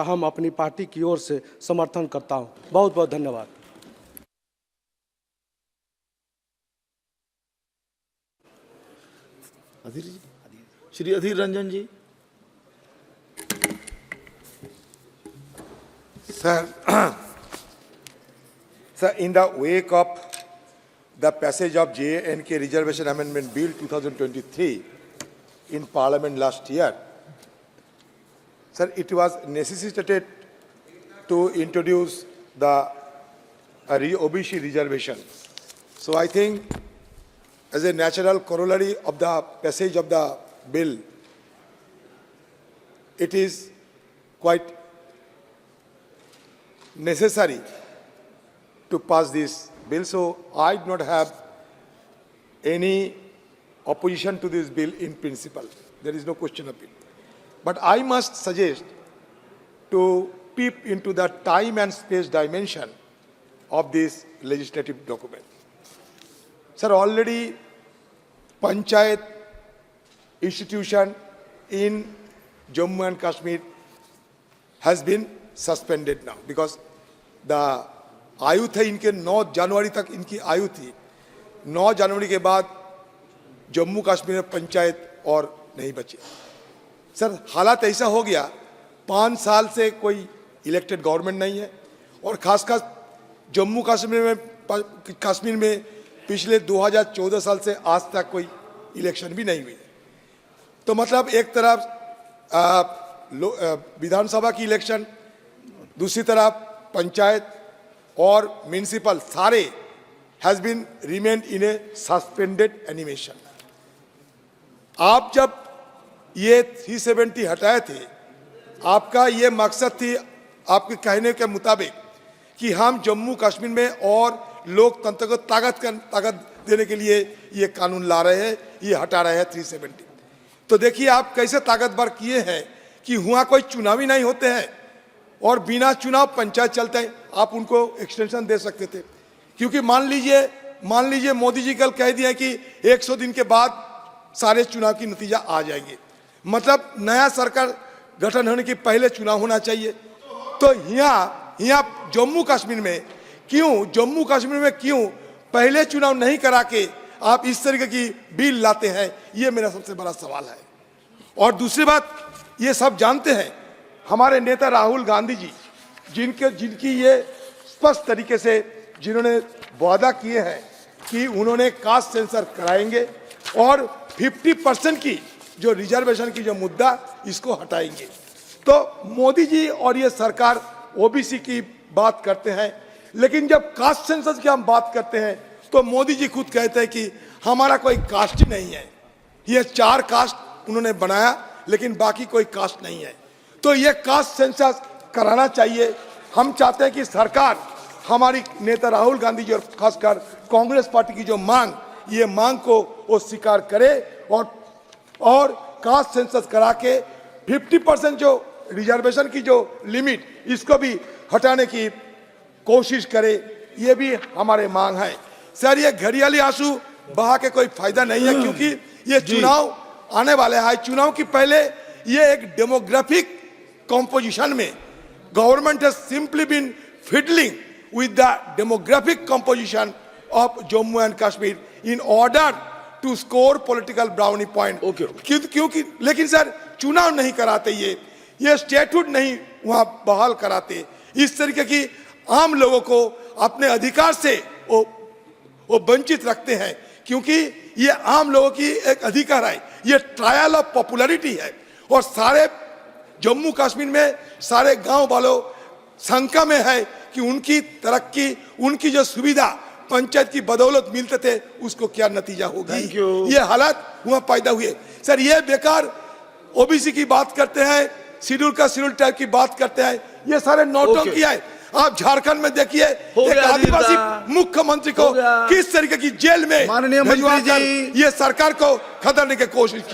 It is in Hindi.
हम अपनी पार्टी की ओर से समर्थन करता हूं। बहुत बहुत धन्यवाद। श्री अधीर रंजन जी। Sir, in the wake of the passage of J&K Reservation Amendment Bill 2023 in Parliament last year, sir, it was necessitated to introduce the OBC reservation. So I think as a natural corollary of the passage of the bill, it is quite necessary to pass this bill. So I do not have any opposition to this bill in principle. There is no question of it. But I must suggest to peep into the time and space dimension of this legislative document. Sir, already Panchayat institution in Jammu and Kashmir has been suspended now because the आयु थे इनके 9 जनवरी तक इनकी आयु थी। 9 जनवरी के बाद जम्मू कश्मीर में पंचायत और नहीं बचे। सर, हालात ऐसा हो गया, 5 साल से कोई इलेक्टेड गवर्नमेंट नहीं है और खासकर जम्मू कश्मीर में पिछले 2014 साल से आज तक कोई इलेक्शन भी नहीं हुई। तो मतलब एक तरफ विधानसभा की इलेक्शन, दूसरी तरफ पंचायत और म्यूनिसिपल सारे has been remained in a suspended animation. आप जब ये 370 हटाए थे, आपका ये मकसद थी आपके कहने के मुताबिक कि हम जम्मू कश्मीर में और लोकतंत्र को ताकत देने के लिए ये कानून ला रहे हैं, ये हटा रहे हैं 370। तो देखिए आप कैसे ताकतवर किए हैं कि हुआ कोई चुनाव ही नहीं होते हैं और बिना चुनाव पंचायत चलते हैं। आप उनको एक्सटेंशन दे सकते थे, क्योंकि मान लीजिए मोदी जी कल कह दिया कि 100 दिन के बाद सारे चुनाव की नतीजा आ जाएंगे, मतलब नया सरकार गठन होने के पहले चुनाव होना चाहिए। तो यहाँ जम्मू कश्मीर में क्यों पहले चुनाव नहीं करा के आप इस तरीके की बिल लाते हैं, ये मेरा सबसे बड़ा सवाल है। और दूसरी बात, ये सब जानते हैं हमारे नेता राहुल गांधी जी, जिनकी ये स्पष्ट तरीके से जिन्होंने वादा किए हैं कि उन्होंने कास्ट सेंसर कराएंगे और 50% की जो रिजर्वेशन की जो मुद्दा, इसको हटाएंगे। तो मोदी जी और ये सरकार ओबीसी की बात करते हैं, लेकिन जब कास्ट सेंसस की हम बात करते हैं तो मोदी जी खुद कहते हैं कि हमारा कोई कास्ट ही नहीं है। ये 4 कास्ट उन्होंने बनाया, लेकिन बाकी कोई कास्ट नहीं है। तो ये कास्ट सेंसस कराना चाहिए। हम चाहते हैं कि सरकार, हमारी नेता राहुल गांधी जी और खासकर कांग्रेस पार्टी की जो ये मांग को वो स्वीकार करे और कास्ट सेंसस करा के 50% जो रिजर्वेशन की जो लिमिट, इसको भी हटाने की कोशिश करे। ये भी हमारे मांग है। सर, ये घड़ियाली आंसू बहा के कोई फायदा नहीं है, क्योंकि ये चुनाव आने वाले हैं। चुनाव की पहले ये एक डेमोग्राफिक composition में government has simply been fiddling with the demographic composition of Jammu and Kashmir in order to score political brownie point. क्योंकि लेकिन सर चुनाव नहीं कराते, ये स्टेट्यूट नहीं वहाँ बहाल कराते। इस तरीके की आम लोगों को अपने अधिकार से वो वंचित रखते हैं, क्योंकि ये आम लोगों की एक अधिकार है। ये ट्रायल ऑफ पॉपुलैरिटी है और सारे जम्मू कश्मीर में सारे गांव वालों शंका में है कि उनकी तरक्की, उनकी जो सुविधा पंचायत की बदौलत मिलते थे, उसको क्या नतीजा होगी। ये हालात वहां पैदा हुए। सर, ये बेकार ओबीसी की बात करते हैं, शेड्यूल टाइप की बात करते हैं, ये सारे नौटंकी है। आप झारखंड में देखिए एक आदिवासी मुख्यमंत्री को किस तरीके की जेल में भिजवा कर ये सरकार को खदेड़ने की कोशिश